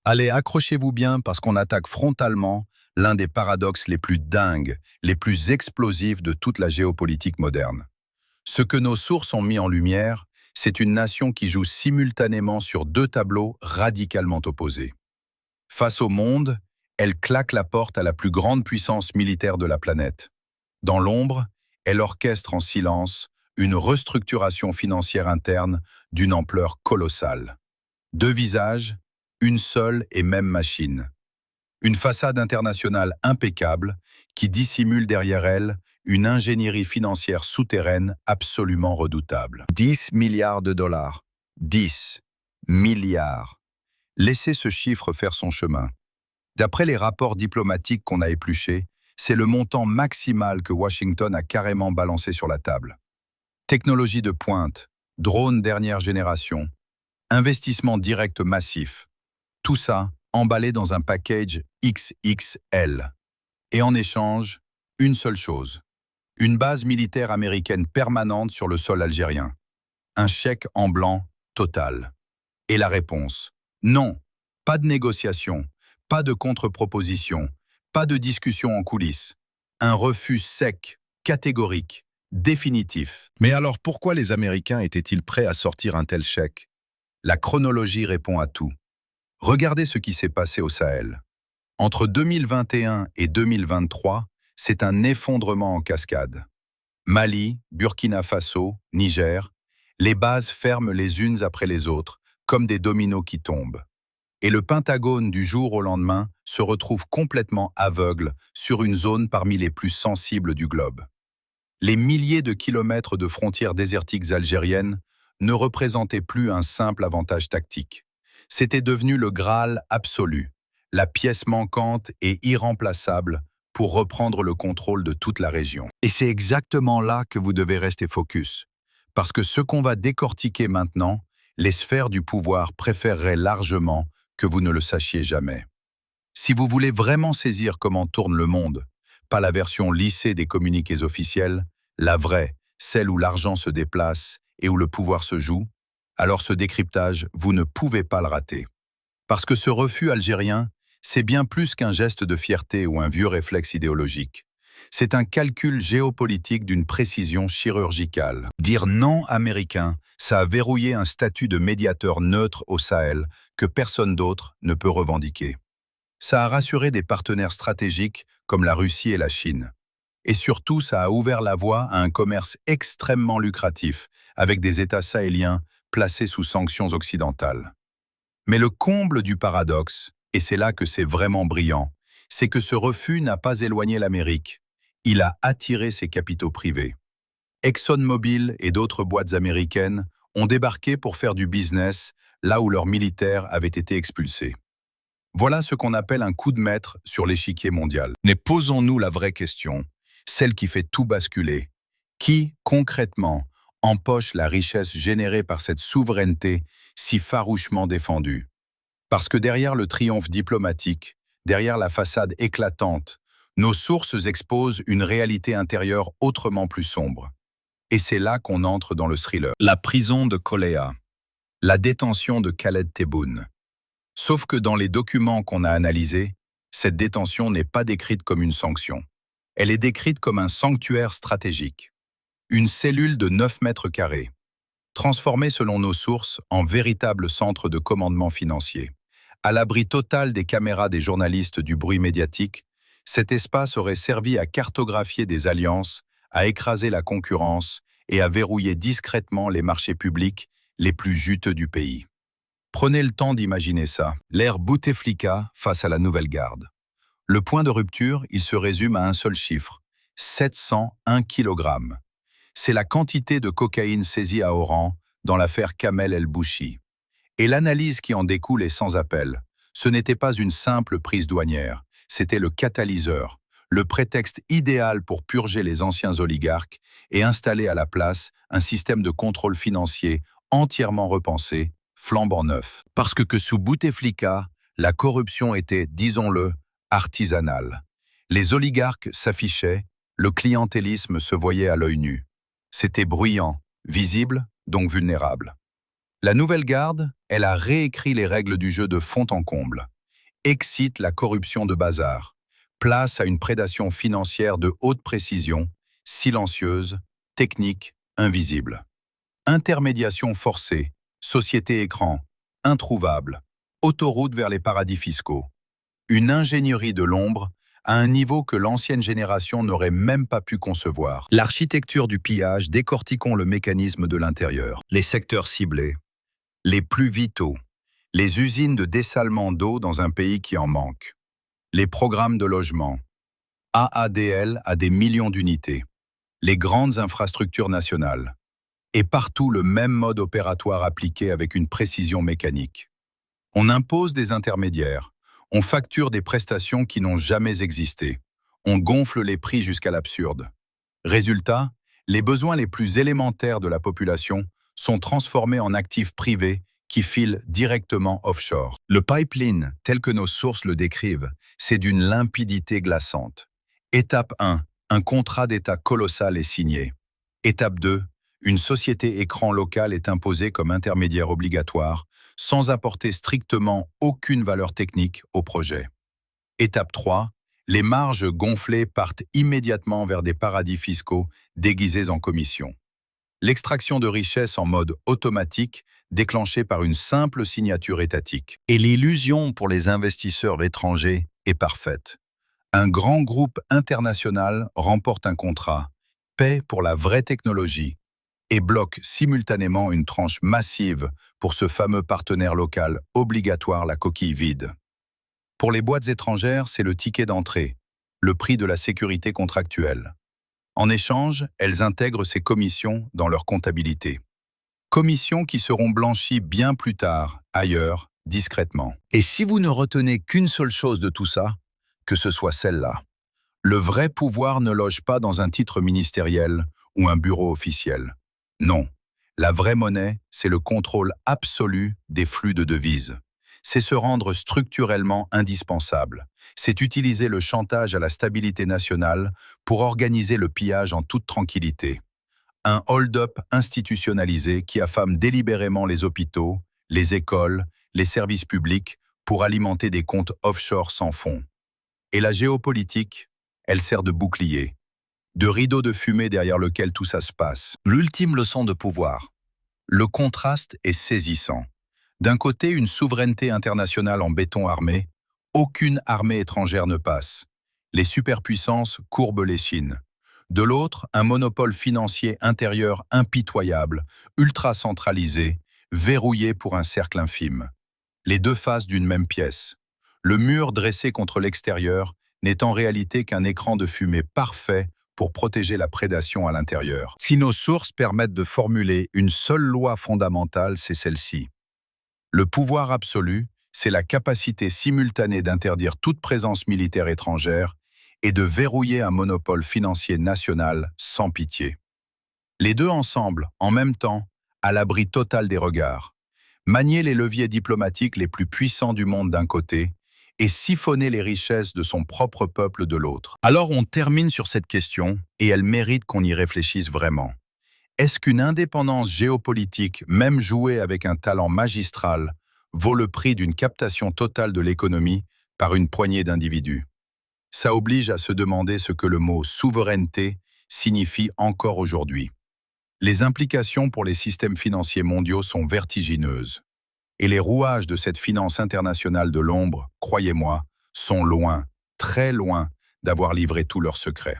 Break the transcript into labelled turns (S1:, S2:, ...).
S1: Allez, accrochez-vous bien parce qu'on attaque frontalement l'un des paradoxes les plus dingues, les plus explosifs de toute la géopolitique moderne. Ce que nos sources ont mis en lumière, c'est une nation qui joue simultanément sur deux tableaux radicalement opposés. Face au monde, elle claque la porte à la plus grande puissance militaire de la planète. Dans l'ombre, elle orchestre en silence une restructuration financière interne d'une ampleur colossale. Deux visages, une seule et même machine. Une façade internationale impeccable qui dissimule derrière elle une ingénierie financière souterraine absolument redoutable. 10 milliards de dollars. 10 milliards. Laissez ce chiffre faire son chemin. D'après les rapports diplomatiques qu'on a épluchés, c'est le montant maximal que Washington a carrément balancé sur la table. Technologie de pointe, drones dernière génération, investissement direct massif. Tout ça emballé dans un package XXL. Et en échange, une seule chose. Une base militaire américaine permanente sur le sol algérien. Un chèque en blanc total. Et la réponse? Non, pas de négociation, pas de contre-proposition, pas de discussion en coulisses. Un refus sec, catégorique, définitif. Mais alors pourquoi les Américains étaient-ils prêts à sortir un tel chèque? La chronologie répond à tout. Regardez ce qui s'est passé au Sahel. Entre 2021 et 2023, c'est un effondrement en cascade. Mali, Burkina Faso, Niger, les bases ferment les unes après les autres, comme des dominos qui tombent. Et le Pentagone du jour au lendemain se retrouve complètement aveugle sur une zone parmi les plus sensibles du globe. Les milliers de kilomètres de frontières désertiques algériennes ne représentaient plus un simple avantage tactique. C'était devenu le Graal absolu, la pièce manquante et irremplaçable pour reprendre le contrôle de toute la région. Et c'est exactement là que vous devez rester focus. Parce que ce qu'on va décortiquer maintenant, les sphères du pouvoir préféreraient largement que vous ne le sachiez jamais. Si vous voulez vraiment saisir comment tourne le monde, pas la version lissée des communiqués officiels, la vraie, celle où l'argent se déplace et où le pouvoir se joue, alors ce décryptage, vous ne pouvez pas le rater. Parce que ce refus algérien, c'est bien plus qu'un geste de fierté ou un vieux réflexe idéologique. C'est un calcul géopolitique d'une précision chirurgicale. Dire non américain, ça a verrouillé un statut de médiateur neutre au Sahel que personne d'autre ne peut revendiquer. Ça a rassuré des partenaires stratégiques comme la Russie et la Chine. Et surtout, ça a ouvert la voie à un commerce extrêmement lucratif avec des États sahéliens placés sous sanctions occidentales. Mais le comble du paradoxe, et c'est là que c'est vraiment brillant, c'est que ce refus n'a pas éloigné l'Amérique. Il a attiré ses capitaux privés. ExxonMobil et d'autres boîtes américaines ont débarqué pour faire du business là où leurs militaires avaient été expulsés. Voilà ce qu'on appelle un coup de maître sur l'échiquier mondial. Mais posons-nous la vraie question, celle qui fait tout basculer. Qui, concrètement, empoche la richesse générée par cette souveraineté si farouchement défendue? Parce que derrière le triomphe diplomatique, derrière la façade éclatante, nos sources exposent une réalité intérieure autrement plus sombre. Et c'est là qu'on entre dans le thriller. La prison de Koléa. La détention de Khaled Tebboune. Sauf que dans les documents qu'on a analysés, cette détention n'est pas décrite comme une sanction. Elle est décrite comme un sanctuaire stratégique. Une cellule de 9 mètres carrés, transformée selon nos sources en véritable centre de commandement financier. À l'abri total des caméras des journalistes du bruit médiatique, cet espace aurait servi à cartographier des alliances, à écraser la concurrence et à verrouiller discrètement les marchés publics les plus juteux du pays. Prenez le temps d'imaginer ça, l'ère Bouteflika face à la nouvelle garde. Le point de rupture, il se résume à un seul chiffre, 701 kg. C'est la quantité de cocaïne saisie à Oran dans l'affaire Kamel El-Bouchi. Et l'analyse qui en découle est sans appel. Ce n'était pas une simple prise douanière, c'était le catalyseur, le prétexte idéal pour purger les anciens oligarques et installer à la place un système de contrôle financier entièrement repensé, flambant neuf. Parce que sous Bouteflika, la corruption était, disons-le, artisanale. Les oligarques s'affichaient, le clientélisme se voyait à l'œil nu. C'était bruyant, visible, donc vulnérable. La nouvelle garde, elle a réécrit les règles du jeu de fond en comble. excite la corruption de bazar, place à une prédation financière de haute précision, silencieuse, technique, invisible. Intermédiation forcée, société écran, introuvable, autoroute vers les paradis fiscaux. Une ingénierie de l'ombre à un niveau que l'ancienne génération n'aurait même pas pu concevoir. L'architecture du pillage, décortiquons le mécanisme de l'intérieur. Les secteurs ciblés, les plus vitaux, les usines de dessalement d'eau dans un pays qui en manque, les programmes de logement, AADL à des millions d'unités, les grandes infrastructures nationales, et partout le même mode opératoire appliqué avec une précision mécanique. On impose des intermédiaires, on facture des prestations qui n'ont jamais existé, on gonfle les prix jusqu'à l'absurde. Résultat, les besoins les plus élémentaires de la population sont transformés en actifs privés qui filent directement offshore. Le pipeline, tel que nos sources le décrivent, c'est d'une limpidité glaçante. Étape 1, un contrat d'État colossal est signé. Étape 2, une société écran locale est imposée comme intermédiaire obligatoire, sans apporter strictement aucune valeur technique au projet. Étape 3, les marges gonflées partent immédiatement vers des paradis fiscaux déguisés en commissions. L'extraction de richesses en mode automatique, déclenchée par une simple signature étatique. Et l'illusion pour les investisseurs étrangers est parfaite. Un grand groupe international remporte un contrat, paie pour la vraie technologie et bloque simultanément une tranche massive pour ce fameux partenaire local obligatoire, la coquille vide. Pour les boîtes étrangères, c'est le ticket d'entrée, le prix de la sécurité contractuelle. En échange, elles intègrent ces commissions dans leur comptabilité. Commissions qui seront blanchies bien plus tard, ailleurs, discrètement. Et si vous ne retenez qu'une seule chose de tout ça, que ce soit celle-là. Le vrai pouvoir ne loge pas dans un titre ministériel ou un bureau officiel. Non, la vraie monnaie, c'est le contrôle absolu des flux de devises. C'est se rendre structurellement indispensable. C'est utiliser le chantage à la stabilité nationale pour organiser le pillage en toute tranquillité. Un hold-up institutionnalisé qui affame délibérément les hôpitaux, les écoles, les services publics pour alimenter des comptes offshore sans fond. Et la géopolitique, elle sert de bouclier, de rideau de fumée derrière lequel tout ça se passe. L'ultime leçon de pouvoir. Le contraste est saisissant. D'un côté, une souveraineté internationale en béton armé, aucune armée étrangère ne passe. Les superpuissances courbent l'échine. De l'autre, un monopole financier intérieur impitoyable, ultra centralisé, verrouillé pour un cercle infime. Les deux faces d'une même pièce. Le mur dressé contre l'extérieur n'est en réalité qu'un écran de fumée parfait pour protéger la prédation à l'intérieur. Si nos sources permettent de formuler une seule loi fondamentale, c'est celle-ci. Le pouvoir absolu, c'est la capacité simultanée d'interdire toute présence militaire étrangère et de verrouiller un monopole financier national sans pitié. Les deux ensemble, en même temps, à l'abri total des regards. Manier les leviers diplomatiques les plus puissants du monde d'un côté et siphonner les richesses de son propre peuple de l'autre. Alors on termine sur cette question, et elle mérite qu'on y réfléchisse vraiment. Est-ce qu'une indépendance géopolitique, même jouée avec un talent magistral, vaut le prix d'une captation totale de l'économie par une poignée d'individus? Ça oblige à se demander ce que le mot « souveraineté » signifie encore aujourd'hui. Les implications pour les systèmes financiers mondiaux sont vertigineuses. Et les rouages de cette finance internationale de l'ombre, croyez-moi, sont loin, très loin, d'avoir livré tous leurs secrets.